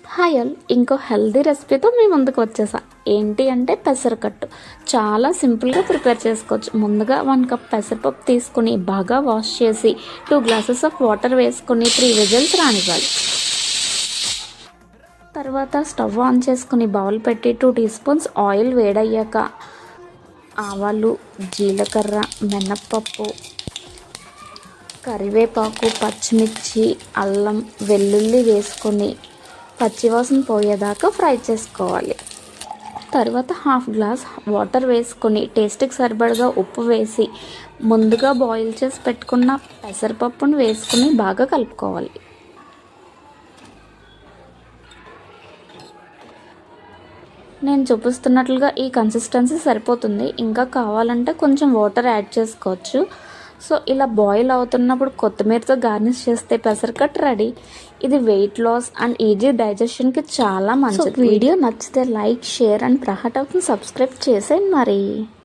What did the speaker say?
Hi all, ఇంకో healthy రెసిపీతో మీ ముందుకు వచ్చేసా. ఏంటి అంటే పెసరకట్టు. చాలా సింపుల్గా ప్రిపేర్ చేసుకోవచ్చు. ముందుగా 1 కప్ పెసరపప్పు తీసుకుని బాగా వాష్ చేసి 2 గ్లాసెస్ ఆఫ్ వాటర్ వేసుకుని 3 విజిల్స్ రానివ్వాలి. తర్వాత స్టవ్ ఆన్ చేసుకుని బౌల్ పెట్టి 2 టీ స్పూన్స్ ఆయిల్ వేడయ్యాక ఆవాలు, జీలకర్ర, మినప్పప్పు, కరివేపాకు, పచ్చిమిర్చి, అల్లం, వెల్లుల్లి వేసుకొని పచ్చివాసన పోయేదాకా ఫ్రై చేసుకోవాలి. తర్వాత 1/2 గ్లాస్ వాటర్ వేసుకొని టేస్ట్కి సరిపడగా ఉప్పు వేసి ముందుగా బాయిల్ చేసి పెట్టుకున్న పెసరపప్పును వేసుకుని బాగా కలుపుకోవాలి. నేను చూపిస్తున్నట్లుగా ఈ కన్సిస్టెన్సీ సరిపోతుంది. ఇంకా కావాలంటే కొంచెం వాటర్ యాడ్ చేసుకోవచ్చు. సో ఇలా బాయిల్ అవుతున్నప్పుడు కొత్తిమీరతో గార్నిష్ చేస్తే పెసరకట్ రెడీ. ఇది వెయిట్ లాస్ అండ్ ఈజీ డైజెషన్కి చాలా మంచిది. వీడియో నచ్చితే లైక్, షేర్ అండ్ ప్రహాటౌట్ని సబ్స్క్రైబ్ చేసేయండి మరి.